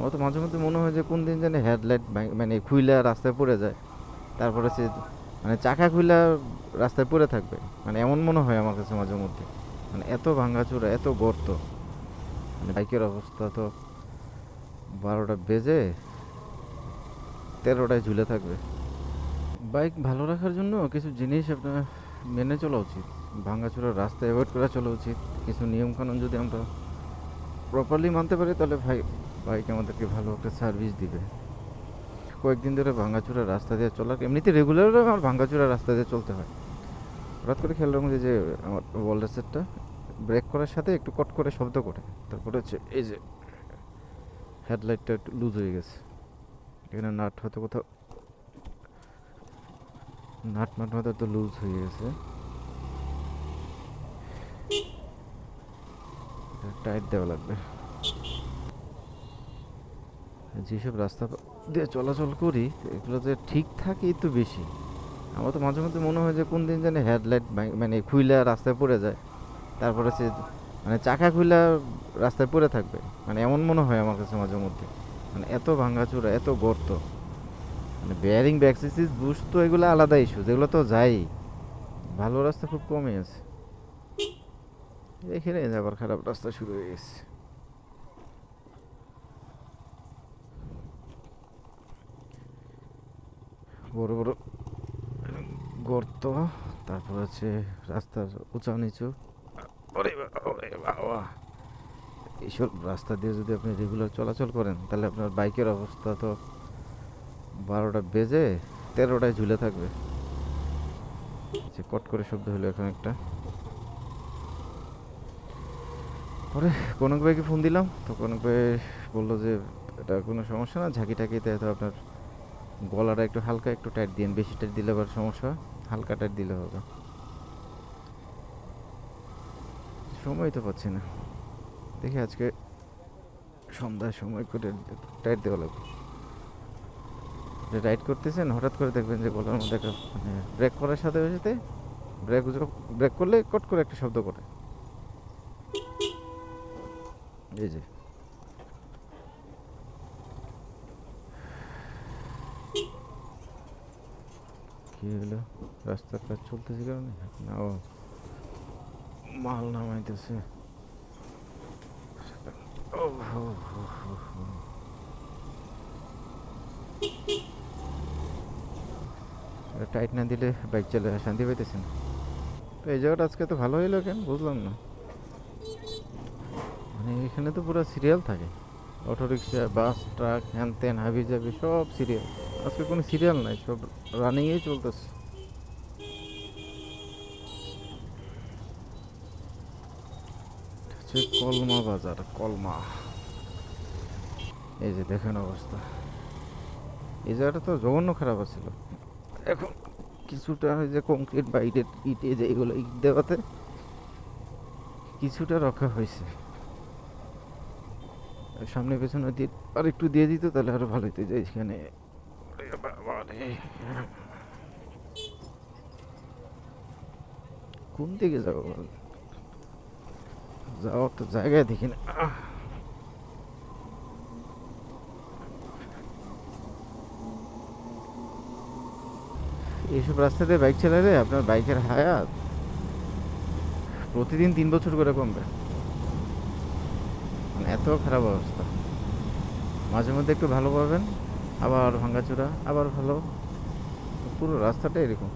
আমার তো মাঝে মধ্যে মনে হয় যে কোন দিন জানি হেডলাইট মানে খুইলা রাস্তায় পড়ে যায়, তারপরে সে মানে চাকা খুইলা রাস্তায় পড়ে থাকবে। মানে এমন মনে হয় আমার কাছে মাঝে মধ্যে, মানে এত ভাঙাচোরা, এত গর্ত। মানে বাইকের অবস্থা তো 12টা বেজে 13টায় ঝুলে থাকবে। বাইক ভালো রাখার জন্য কিছু জিনিস আপনার মেনে চলা উচিত। ভাঙাচোরা রাস্তা অ্যাভয়েড করা চলা উচিত। কিছু নিয়মকানুন যদি আমরা প্রপারলি মানতে পারি, তাহলে বাইক আমাদেরকে ভালো একটা সার্ভিস দিবে। কয়েকদিন ধরে ভাঙাচোরা রাস্তা দিয়ে চলার, এমনিতে রেগুলার আমার ভাঙাচোরা রাস্তা দিয়ে চলতে হয়। হঠাৎ করে খেয়াল রাখুন যে আমার ওয়াল্ডার সেটটা ব্রেক করার সাথে একটু কট করে শব্দ করে। তারপরে হচ্ছে এই যে হেডলাইটটা একটু লুজ হয়ে গেছে। এখানে নাট হয়তো কোথাও, নাট নাট হয়তো তো লুজ হয়ে গেছে, টাইট দেওয়া লাগবে। যেসব রাস্তা দিয়ে চলাচল করি এগুলো যে ঠিক থাকে এই তো বেশি। আমার তো মাঝে মধ্যে মনে হয় যে কোন দিন জানি হেডলাইট মানে খুইলা রাস্তায় পড়ে যায়, তারপরে সে মানে চাকা খুইলা রাস্তায় পড়ে থাকবে। মানে এমন মনে হয় আমার কাছে মাঝে মধ্যে, মানে এত ভাঙাচোরা, এত গর্ত। মানে বেয়ারিং ব্যাকসিস বুস্ট তো এগুলো আলাদা ইস্যু, যেগুলো তো যাই। ভালো রাস্তা খুব কমই আছে। এখানে আবার খারাপ রাস্তা শুরু হয়ে গেছে। বড় বড় গর্ত, তারপর হচ্ছে রাস্তার উঁচা নিচু। ওরে ওরে বাবা! এইসব রাস্তা দিয়ে যদি আপনি রেগুলার চলাচল করেন, তাহলে আপনার বাইকের অবস্থা তো 12টা বেজে 13টায় ঝুলে থাকবে। যে কট করে শব্দ হলো এখন একটা। পরে কোনো ভাইকে ফোন দিলাম, তো কোনো ভাই বললো যে এটা কোনো সমস্যা না, ঝাঁকি টাকিতে হয়তো আপনার গলাটা একটু হালকা একটু টাইট দিন, বেশি টাইট দিলে আবার সমস্যা, হালকা টাইট দিলে হবে। সময় তো পাচ্ছি না, দেখি আজকে সন্ধ্যায় সময় করে টাইট দেওয়া লাগবে। রাইড করতেছেন হঠাৎ করে দেখবেন যে গলার মধ্যে একটা মানে ব্রেক করার সাথে সাথে ব্রেক ব্রেক করলে কট করে একটা শব্দ করে। এই যে কি হলো, রাস্তার কাজ চলতেছে কারণে না, ও মাল নামাইতেছে। ও হো হো হো হো। টাইট না দিলে বাইক চালায় শান্তি পাইতেছে না। তো এই জায়গাটা আজকে তো ভালো হইলো কেন বুঝলাম না। মানে এখানে তো পুরো সিরিয়াল থাকে, অটো রিক্সা, বাস, ট্রাক, হ্যান ত্যান হাবি জাবি সব সিরিয়াল। আজকে কোনো সিরিয়াল নাই, সব রানিংয়েই চলতেছে। হচ্ছে কলমা বাজার, কলমা। এই যে দেখেন অবস্থা, এই জায়গাটা তো জঘন্য খারাপ ছিল। এখন কিছুটা ওই যে কংক্রিট বা ইটের ইটে যে এগুলো ইট দেওয়াতে কিছুটা রক্ষা হয়েছে। সামনে পেছনে দিয়ে আর একটু দিয়ে দিত তাহলে আরো ভালো হতো। যে এখানে কোন দিকে যাবো, যাওয়ার তো জায়গায় দেখি না। এইসব রাস্তাতে বাইক চালালে আপনার বাইকের হায়াত প্রতিদিন 3 বছর করে কমবে। মানে এত খারাপ অবস্থা। মাঝে মধ্যে একটু ভালো পাবেন, আবার ভাঙাচোরা, আবার ভালো। পুরো রাস্তাটা এরকম।